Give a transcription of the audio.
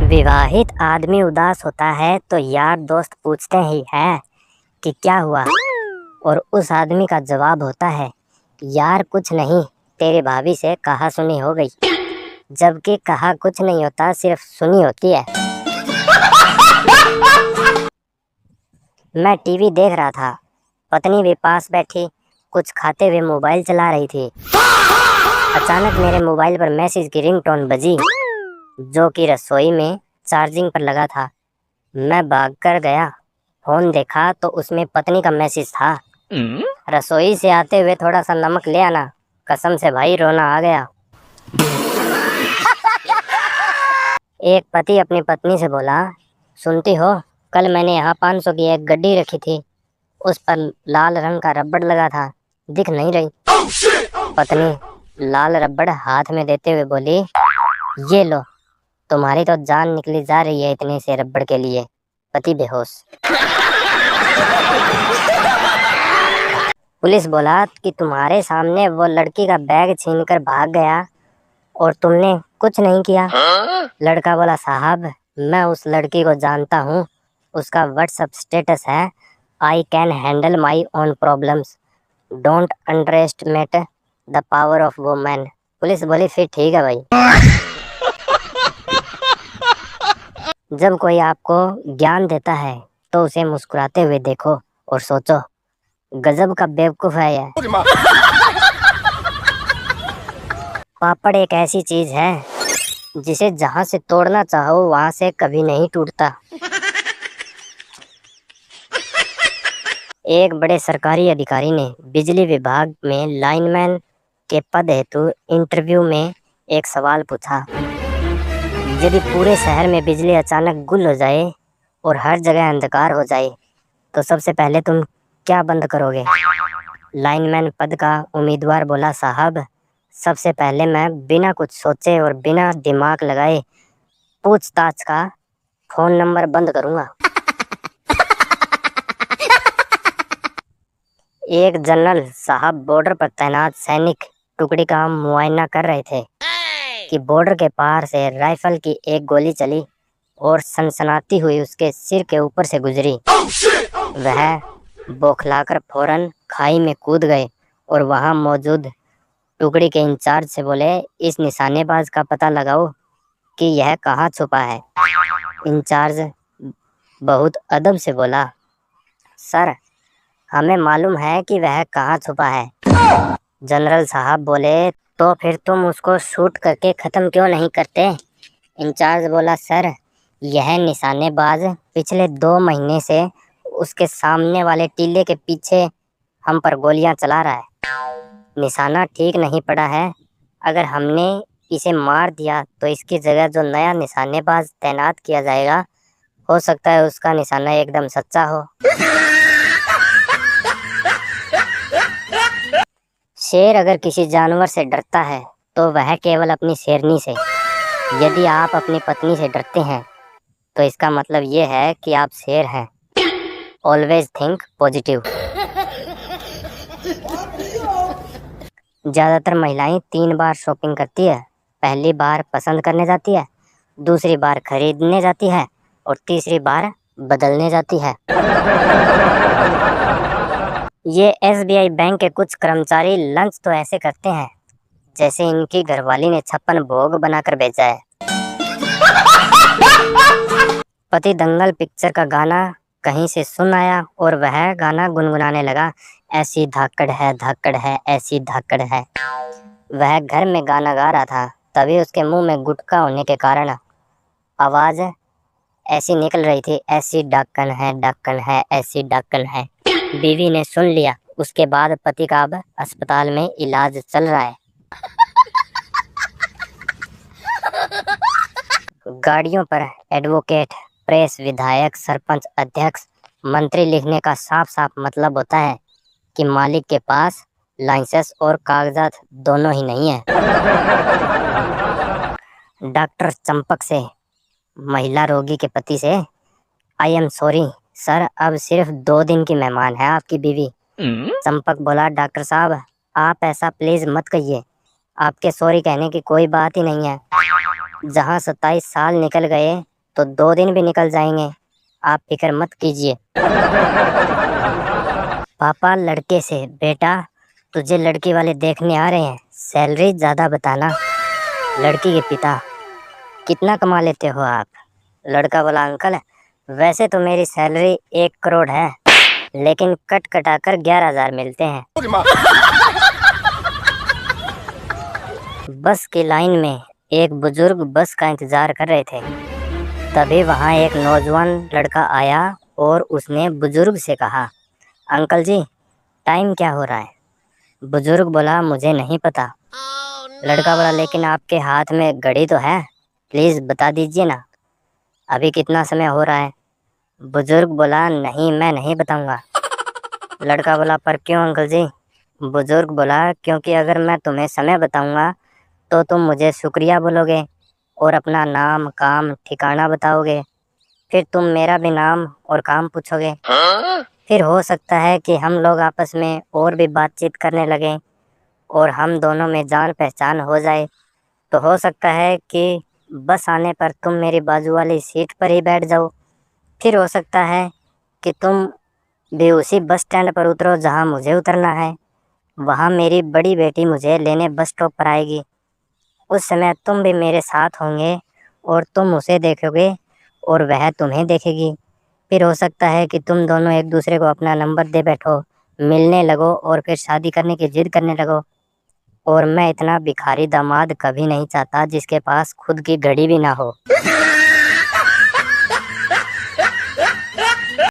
विवाहित आदमी उदास होता है तो यार दोस्त पूछते ही है कि क्या हुआ, और उस आदमी का जवाब होता है, यार कुछ नहीं, तेरी भाभी से कहा सुनी हो गई। जबकि कहा कुछ नहीं होता, सिर्फ सुनी होती है। मैं टीवी देख रहा था, पत्नी भी पास बैठी कुछ खाते हुए मोबाइल चला रही थी। अचानक मेरे मोबाइल पर मैसेज की रिंगटोन बजी, जो कि रसोई में चार्जिंग पर लगा था। मैं भागकर गया, फोन देखा तो उसमें पत्नी का मैसेज था, रसोई से आते हुए थोड़ा सा नमक ले आना। कसम से भाई रोना आ गया। एक पति अपनी पत्नी से बोला, सुनती हो, कल मैंने यहाँ 500 की एक गड्डी रखी थी, उस पर लाल रंग का रबड़ लगा था, दिख नहीं रही। पत्नी लाल रबड़ हाथ में देते हुए बोली, ये लो, तुम्हारी तो जान निकली जा रही है इतने से रबड़ के लिए। पति बेहोश। पुलिस बोला कि तुम्हारे सामने वो लड़की का बैग छीनकर भाग गया और तुमने कुछ नहीं किया। लड़का बोला, साहब मैं उस लड़की को जानता हूँ, उसका व्हाट्सएप स्टेटस है, I can handle my own problems, don't underestimate the power of women. Police बोली, फिर ठीक है भाई। जब कोई आपको ज्ञान देता है तो उसे मुस्कुराते हुए देखो और सोचो, गजब का बेवकूफ है यह। पापड़ एक ऐसी चीज है जिसे जहां से तोड़ना चाहो वहां से कभी नहीं टूटता। एक बड़े सरकारी अधिकारी ने बिजली विभाग में लाइनमैन के पद हेतु इंटरव्यू में एक सवाल पूछा, यदि पूरे शहर में बिजली अचानक गुल हो जाए और हर जगह अंधकार हो जाए तो सबसे पहले तुम क्या बंद करोगे? लाइनमैन पद का उम्मीदवार बोला, साहब सबसे पहले मैं बिना कुछ सोचे और बिना दिमाग लगाए पूछताछ का फोन नंबर बंद करूंगा। एक जनरल साहब बॉर्डर पर तैनात सैनिक टुकड़ी का मुआयना कर रहे थे कि बॉर्डर के पार से राइफल की एक गोली चली और सनसनाती हुई उसके सिर के ऊपर से गुजरी। वह बौखलाकर फौरन खाई में कूद गए और वहां मौजूद टुकड़ी के इंचार्ज से बोले, इस निशानेबाज का पता लगाओ कि यह कहाँ छुपा है। इंचार्ज बहुत अदब से बोला, सर हमें मालूम है कि वह कहाँ छुपा है। जनरल साहब बोले, तो फिर तुम उसको शूट करके ख़त्म क्यों नहीं करते? इंचार्ज बोला, सर यह निशानेबाज पिछले 2 महीने से उसके सामने वाले टीले के पीछे हम पर गोलियां चला रहा है। निशाना ठीक नहीं पड़ा है, अगर हमने इसे मार दिया तो इसकी जगह जो नया निशानेबाज तैनात किया जाएगा, हो सकता है उसका निशाना एकदम सच्चा हो। शेर अगर किसी जानवर से डरता है तो वह केवल अपनी शेरनी से। यदि आप अपनी पत्नी से डरते हैं तो इसका मतलब ये है कि आप शेर हैं। Always think positive. ज़्यादातर महिलाएं 3 बार शॉपिंग करती है। पहली बार पसंद करने जाती है, दूसरी बार खरीदने जाती है और तीसरी बार बदलने जाती है। ये SBI बैंक के कुछ कर्मचारी लंच तो ऐसे करते हैं जैसे इनकी घरवाली ने 56 भोग बनाकर भेजा है। पति दंगल पिक्चर का गाना कहीं से सुन आया और वह गाना गुनगुनाने लगा, ऐसी धाकड़ है, ऐसी धाकड़ है। वह घर में गाना गा रहा था, तभी उसके मुंह में गुटखा होने के कारण आवाज ऐसी निकल रही थी, ऐसी ढक्कन है, ऐसी ढक्कन है। बीवी ने सुन लिया। उसके बाद पति का अब अस्पताल में इलाज चल रहा है। गाड़ियों पर एडवोकेट, प्रेस, विधायक, सरपंच, अध्यक्ष, मंत्री लिखने का साफ साफ मतलब होता है कि मालिक के पास लाइसेंस और कागजात दोनों ही नहीं है। डॉक्टर चंपक से महिला रोगी के पति से, आई एम सॉरी सर, अब सिर्फ 2 दिन की मेहमान है आपकी बीवी। चंपक बोला, डॉक्टर साहब आप ऐसा प्लीज मत कहिए, आपके सॉरी कहने की कोई बात ही नहीं है। जहाँ 27 साल निकल गए तो 2 दिन भी निकल जाएंगे, आप फिक्र मत कीजिए। पापा लड़के से, बेटा तुझे लड़की वाले देखने आ रहे हैं, सैलरी ज़्यादा बताना। लड़की के पिता, कितना कमा लेते हो आप? लड़का बोला, अंकल वैसे तो मेरी सैलरी 1 करोड़ है, लेकिन कट कटाकर 11,000 मिलते हैं। बस की लाइन में एक बुजुर्ग बस का इंतजार कर रहे थे। तभी वहाँ एक नौजवान लड़का आया और उसने बुजुर्ग से कहा, अंकल जी टाइम क्या हो रहा है? बुजुर्ग बोला, मुझे नहीं पता। लड़का बोला, लेकिन आपके हाथ में घड़ी तो है, प्लीज़ बता दीजिए ना, अभी कितना समय हो रहा है? बुजुर्ग बोला, नहीं मैं नहीं बताऊंगा। लड़का बोला, पर क्यों अंकल जी? बुजुर्ग बोला, क्योंकि अगर मैं तुम्हें समय बताऊंगा तो तुम मुझे शुक्रिया बोलोगे और अपना नाम काम ठिकाना बताओगे, फिर तुम मेरा भी नाम और काम पूछोगे। फिर हो सकता है कि हम लोग आपस में और भी बातचीत करने लगें और हम दोनों में जान पहचान हो जाए। तो हो सकता है कि बस आने पर तुम मेरी बाजू वाली सीट पर ही बैठ जाओ। फिर हो सकता है कि तुम भी उसी बस स्टैंड पर उतरो जहाँ मुझे उतरना है। वहाँ मेरी बड़ी बेटी मुझे लेने बस स्टॉप पर आएगी। उस समय तुम भी मेरे साथ होंगे और तुम उसे देखोगे और वह तुम्हें देखेगी। फिर हो सकता है कि तुम दोनों एक दूसरे को अपना नंबर दे बैठो, मिलने लगो और फिर शादी करने की जिद करने लगो। और मैं इतना भिखारी दामाद कभी नहीं चाहता जिसके पास खुद की घड़ी भी ना हो।